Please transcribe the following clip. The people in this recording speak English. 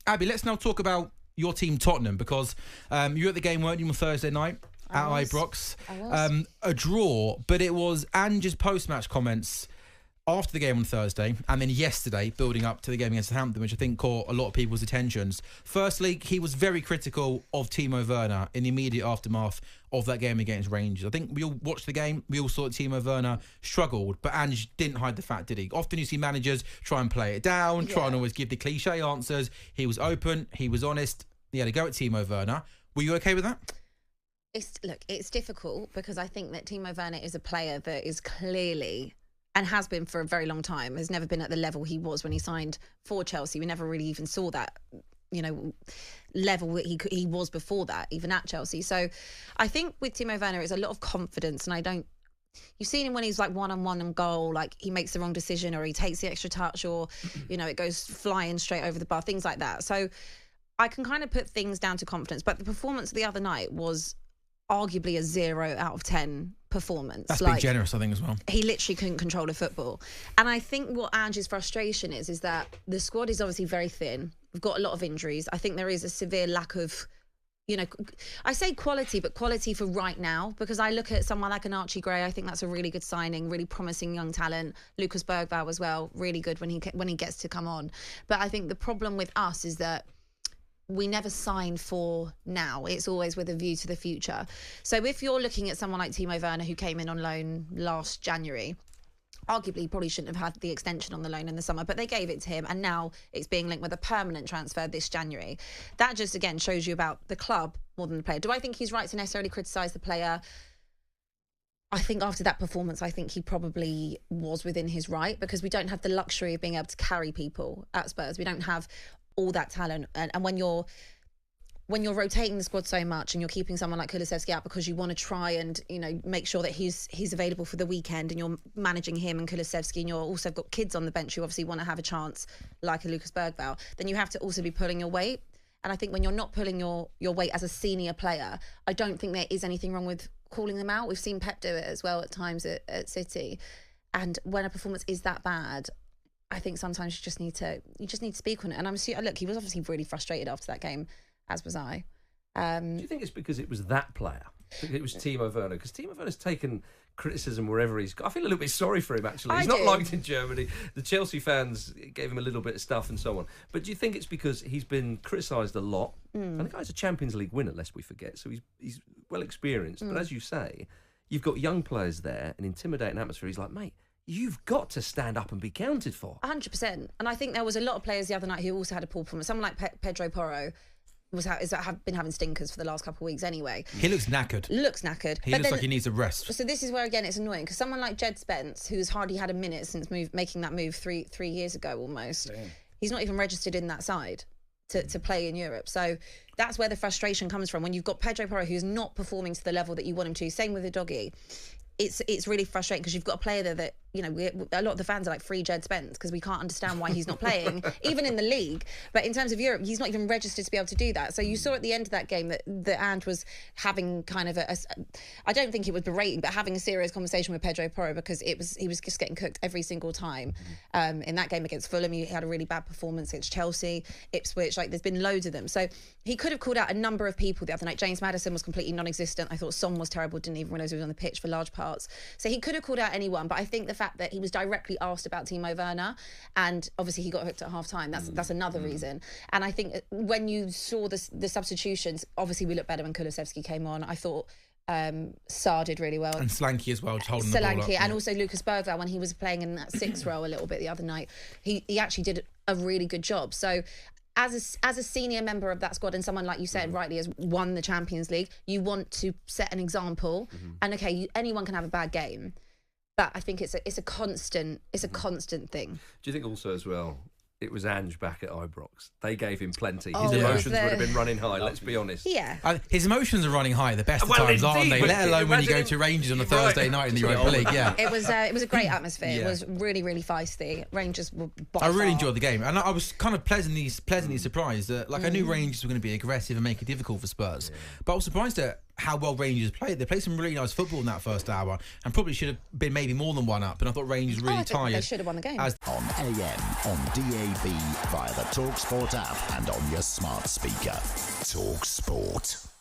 Abbi, let's now talk about your team, Tottenham, because you were at the game, weren't you, on Thursday night at Ibrox? I was. A draw, but it was Ange's post-match comments after the game on Thursday and then yesterday building up to the game against Southampton, which I think caught a lot of people's attentions. Firstly, he was very critical of Timo Werner in the immediate aftermath of that game against Rangers. I think we all watched the game, we all saw that Timo Werner struggled, but Ange didn't hide the fact, did he? Often you see managers try and play it down, try and always give the cliche answers. He was open, he was honest, he had a go at Timo Werner. Were you okay with that? It's difficult because I think that Timo Werner is a player that is clearly, and has been for a very long time, has never been at the level he was when he signed for Chelsea. We never really even saw that, level that he was before that, even at Chelsea. So I think with Timo Werner, it's a lot of confidence, and you've seen him when he's like one-on-one on goal, like he makes the wrong decision or he takes the extra touch or, it goes flying straight over the bar, things like that. So I can kind of put things down to confidence, but the performance the other night was arguably a 0 out of 10 performance. That's being generous, I think, as well. He literally couldn't control the football. And I think what Ange's frustration is that the squad is obviously very thin. We've got a lot of injuries. I think there is a severe lack of, I say quality, but quality for right now, because I look at someone like an Archie Gray. I think that's a really good signing, really promising young talent. Lucas Bergvall as well, really good when he gets to come on. But I think the problem with us is that we never sign for now. It's always with a view to the future. So if you're looking at someone like Timo Werner, who came in on loan last January, arguably he probably shouldn't have had the extension on the loan in the summer, but they gave it to him, and now it's being linked with a permanent transfer this January. That just, again, shows you about the club more than the player. Do I think he's right to necessarily criticise the player? I think after that performance, I think he probably was within his right, because we don't have the luxury of being able to carry people at Spurs. We don't have all that talent, and when you're rotating the squad so much and you're keeping someone like Kulusevski out because you want to try and make sure that he's available for the weekend, and you're managing him and Kulusevski, and you're also got kids on the bench who obviously want to have a chance, like a Lucas Bergvall, then you have to also be pulling your weight. And I think when you're not pulling your weight as a senior player, I don't think there is anything wrong with calling them out. We've seen Pep do it as well at times at City, and when a performance is that bad, I think sometimes you just need to speak on it. And look, he was obviously really frustrated after that game, as was I. Do you think it's because it was that player? It was Timo Werner? Because Timo Werner's taken criticism wherever he's got. I feel a little bit sorry for him, actually. He's not liked in Germany. The Chelsea fans gave him a little bit of stuff and so on. But do you think it's because he's been criticised a lot? And the guy's a Champions League winner, lest we forget, so he's well experienced. But as you say, you've got young players there, an intimidating atmosphere. He's like, mate, you've got to stand up and be counted for. 100%. And I think there was a lot of players the other night who also had a poor performance. Someone like Pedro Porro have been having stinkers for the last couple of weeks anyway. He looks knackered. He looks like he needs a rest. So this is where, again, it's annoying, because someone like Jed Spence, who's hardly had a minute since making that move three years ago almost, he's not even registered in that side to play in Europe. So that's where the frustration comes from. When you've got Pedro Porro who's not performing to the level that you want him to, same with the doggy. It's really frustrating, because you've got a player there that, a lot of the fans are like, free Jed Spence, because we can't understand why he's not playing, even in the league. But in terms of Europe, he's not even registered to be able to do that. So you saw at the end of that game that Ange was having kind of I don't think it was berating, but having a serious conversation with Pedro Porro, because he was just getting cooked every single time. In that game against Fulham, he had a really bad performance against Chelsea, Ipswich, there's been loads of them. So he could have called out a number of people the other night. James Maddison was completely non-existent. I thought Son was terrible, didn't even realise he was on the pitch for large parts. So he could have called out anyone, but I think the fact that he was directly asked about Timo Werner, and obviously he got hooked at half-time, that's another reason. And I think when you saw the substitutions, obviously we looked better when Kulusevski came on. I thought Sarr did really well. And Slanky as well, holding the ball up. And also Lucas Bergvall, when he was playing in that 6 role a little bit the other night, he actually did a really good job. So as a senior member of that squad, and someone, like you said, rightly, has won the Champions League, you want to set an example. And okay, anyone can have a bad game, but I think it's a constant thing. Do you think also as well, it was Ange back at Ibrox? They gave him plenty. His emotions would have been running high, let's be honest. Yeah. His emotions are running high the best of times, aren't they? Let alone when you go to Rangers on a Thursday night in the Europa League. Yeah. It was a great atmosphere. It was really, really feisty. Rangers were I really enjoyed the game. And I was kind of pleasantly surprised that, I knew Rangers were going to be aggressive and make it difficult for Spurs. But I was surprised at how well Rangers played. They played some really nice football in that first hour and probably should have been maybe more than one up. And I thought Rangers really I think tired. they should have won the game. On AM, on DAB, via the talkSPORT app and on your smart speaker. talkSPORT.